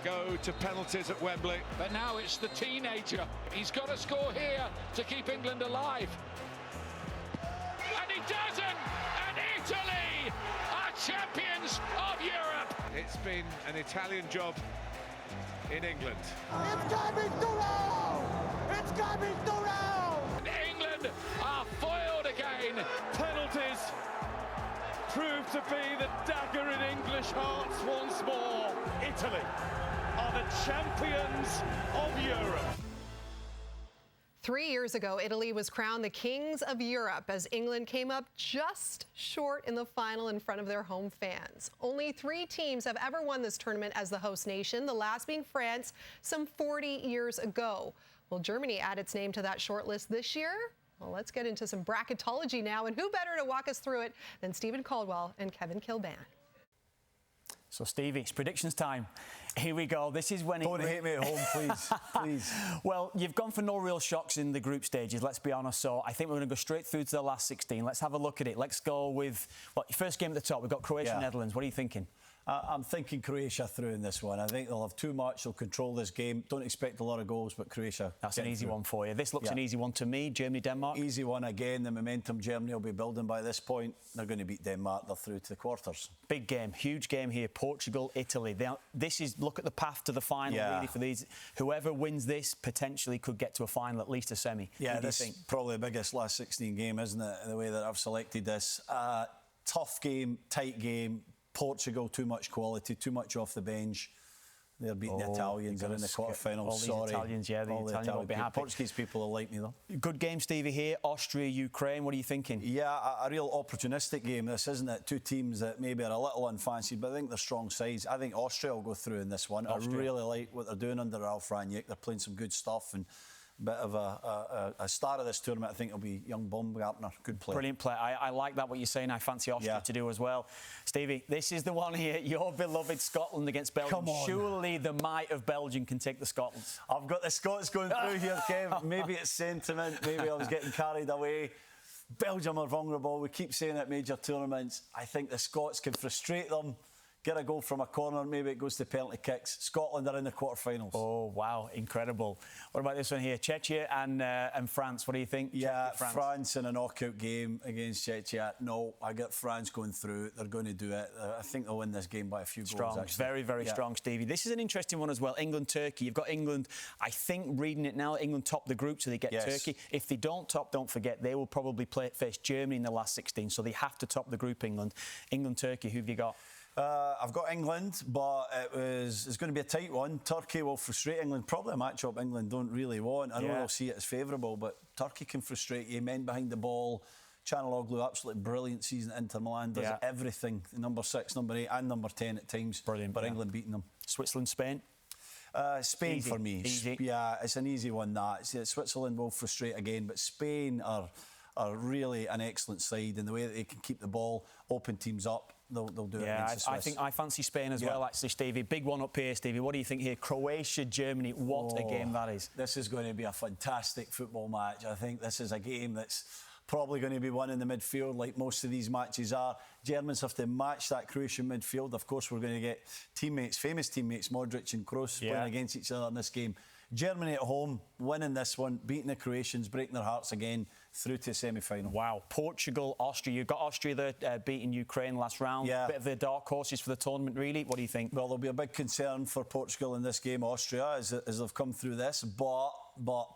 go to penalties at Wembley. But now it's the teenager. He's got to score here to keep England alive. And he doesn't! And Italy are champions of Europe! It's been an Italian job in England. It's coming through! It's coming through! England are foiled again. Penalties prove to be the dagger in English hearts once more. Italy are the champions of Europe. 3 years ago, Italy was crowned the kings of Europe as England came up just short in the final in front of their home fans. Only 3 teams have ever won this tournament as the host nation, the last being France some 40 years ago. Will Germany add its name to that short list this year? Well, let's get into some bracketology now, and who better to walk us through it than Steven Caldwell and Kevin Kilban. So, Stevie, it's predictions time. Here we go. This is when Don't hate me at home, please. Please. Well, you've gone for no real shocks in the group stages, let's be honest. So I think we're going to go straight through to the last 16. Let's have a look at it. Let's go with, first game at the top. We've got Croatia, Netherlands. What are you thinking? I'm thinking Croatia through in this one. I think they'll have too much. They'll control this game. Don't expect a lot of goals, but Croatia. That's an easy one for you. This looks an easy one to me. Germany, Denmark. Easy one again. The momentum Germany will be building by this point. They're going to beat Denmark. They're through to the quarters. Big game, huge game here. Portugal, Italy. This is look at the path to the final really for these. Whoever wins this potentially could get to a final, at least a semi. Yeah, this is probably the biggest last 16 game, isn't it? The way that I've selected this. Tough game, tight game. Portugal, too much quality, too much off the bench. They're beating the Italians. They're in the quarterfinals. Sorry. Italians, the Italians won't be happy. Portuguese people will like me, though. Good game, Stevie, here. Austria, Ukraine. What are you thinking? Yeah, a real opportunistic game, this, isn't it? 2 teams that maybe are a little unfancied, but I think they're strong sides. I think Austria will go through in this one. Austria. I really like what they're doing under Ralf Rangnick. They're playing some good stuff, and a bit of a start of this tournament, I think, will be young Baumgartner. Good player. Brilliant player. I like that, what you're saying. I fancy Austria to do as well. Stevie, this is the one here. Your beloved Scotland against Belgium. Come on. Surely the might of Belgium can take the Scots. I've got the Scots going through here, Kev. Maybe it's sentiment. Maybe I was getting carried away. Belgium are vulnerable. We keep saying at major tournaments. I think the Scots can frustrate them. Get a goal from a corner, maybe it goes to penalty kicks. Scotland are in the quarterfinals. Oh, wow, incredible. What about this one here? Czechia and France, what do you think? Yeah, France in a knockout game against Czechia. No, I get France going through. They're going to do it. I think they'll win this game by a few goals, actually. Very, very strong, Stevie. This is an interesting one as well. England-Turkey. You've got England, I think, reading it now, England top the group, so they get Turkey. If they don't top, don't forget, they will probably face Germany in the last 16, so they have to top the group, England. England-Turkey, who have you got? I've got England, but it's going to be a tight one. Turkey will frustrate England. Probably a match-up England don't really want. I know they'll see it as favourable, but Turkey can frustrate you. Men behind the ball. Çalhanoğlu, absolutely brilliant season at Inter Milan. Does everything. Number 6, number 8 and number 10 at times. Brilliant. But England beating them. Switzerland, Spain? Spain easy. For me. Easy. Yeah, it's an easy one, that. Switzerland will frustrate again, but Spain are really an excellent side in the way that they can keep the ball, open teams up. They'll do it against the Swiss. I think I fancy Spain as well, actually, Stevie. Big one up here, Stevie. What do you think here? Croatia, Germany. What a game that is. This is going to be a fantastic football match. I think this is a game that's probably going to be won in the midfield, like most of these matches are. Germans have to match that Croatian midfield. Of course, we're going to get teammates, famous teammates, Modric and Kroos, playing against each other in this game. Germany at home, winning this one, beating the Croatians, breaking their hearts again, through to semi-final. Wow. Portugal, Austria. You've got Austria there beating Ukraine last round. Yeah. Bit of the dark horses for the tournament, really. What do you think? Well, there'll be a big concern for Portugal in this game, Austria, as they've come through this. But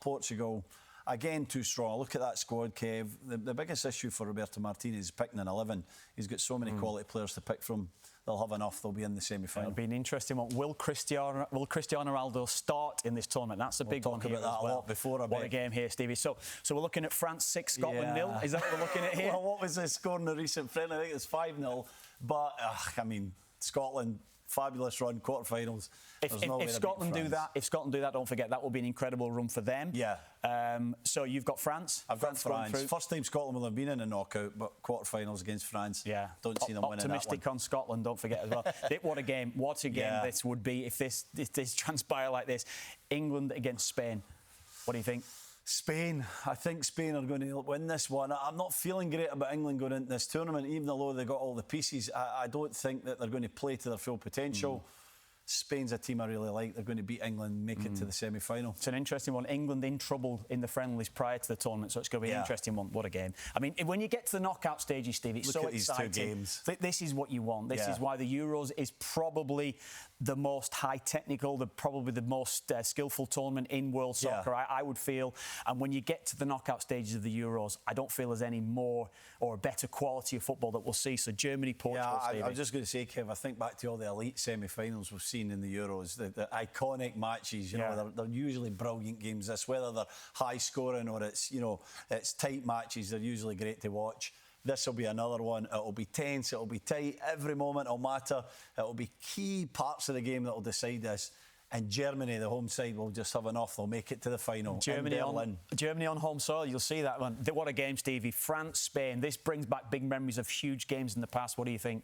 Portugal, again, too strong. Look at that squad, Kev. The biggest issue for Roberto Martinez is picking an 11. He's got so many quality players to pick from. They'll have enough. They'll be in the semi-final. It'll be an interesting one. Will Cristiano Ronaldo start in this tournament? That's a big one here. We'll talk about that a lot before. What a game here, Stevie. So we're looking at France 6, Scotland 0. Is that what we're looking at here? Well, what was the score in the recent friendly? I think it was 5-0. But I mean, Scotland. Fabulous run, quarterfinals. If Scotland do that, don't forget that will be an incredible run for them. Yeah. So you've got France. I've got France. First time Scotland will have been in a knockout, but quarterfinals against France. Yeah. Don't see them winning that one. Optimistic on Scotland. Don't forget as well. What a game! What a game this would be if this transpire like this. England against Spain. What do you think? Spain. I think Spain are going to win this one. I'm not feeling great about England going into this tournament, even though they got all the pieces. I don't think that they're going to play to their full potential. Spain's a team I really like. They're going to beat England, make it to the semi-final. It's an interesting one. England in trouble in the friendlies prior to the tournament, so it's going to be an interesting one. What a game. I mean, when you get to the knockout stages, Steve, it's Look so at exciting. these 2 games. This is what you want. This is why the Euros is probably the most high-technical, probably the most skillful tournament in world soccer, I would feel. And when you get to the knockout stages of the Euros, I don't feel there's any more or a better quality of football that we'll see. So Germany, Portugal, I was just going to say, Kev, I think back to all the elite semi-finals we've seen in the Euros, the iconic matches, you know, they're usually brilliant games. This, whether they're high-scoring or it's, you know, it's tight matches, they're usually great to watch. This will be another one. It'll be tense, it'll be tight, every moment will matter. It'll be key parts of the game that will decide this. And Germany, the home side, will just have enough. They'll make it to the final. Germany on home soil, you'll see that one. What a game, Stevie. France, Spain. This brings back big memories of huge games in the past. What do you think?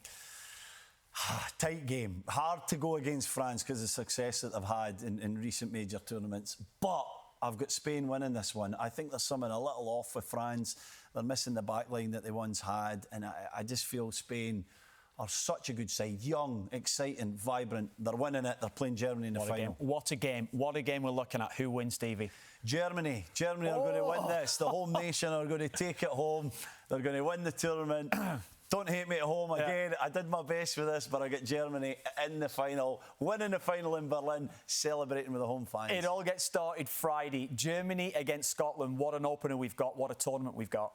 Tight game. Hard to go against France because of the success that they've had in recent major tournaments. But I've got Spain winning this one. I think there's something a little off with France. They're missing the back line that they once had. And I just feel Spain are such a good side. Young, exciting, vibrant. They're winning it. They're playing Germany in the final. What a game. What a game we're looking at. Who wins, Stevie? Germany. Germany are going to win this. The home nation are going to take it home. They're going to win the tournament. Don't hate me at home again. I did my best with this, but I get Germany in the final, winning the final in Berlin, celebrating with the home fans. It all gets started Friday. Germany against Scotland. What an opener we've got. What a tournament we've got.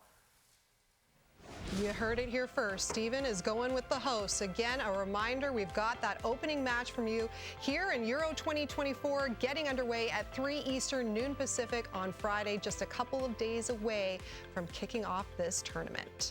You heard it here first. Steven is going with the hosts. Again, a reminder, we've got that opening match from you here in Euro 2024 getting underway at 3 Eastern, noon Pacific on Friday, just a couple of days away from kicking off this tournament.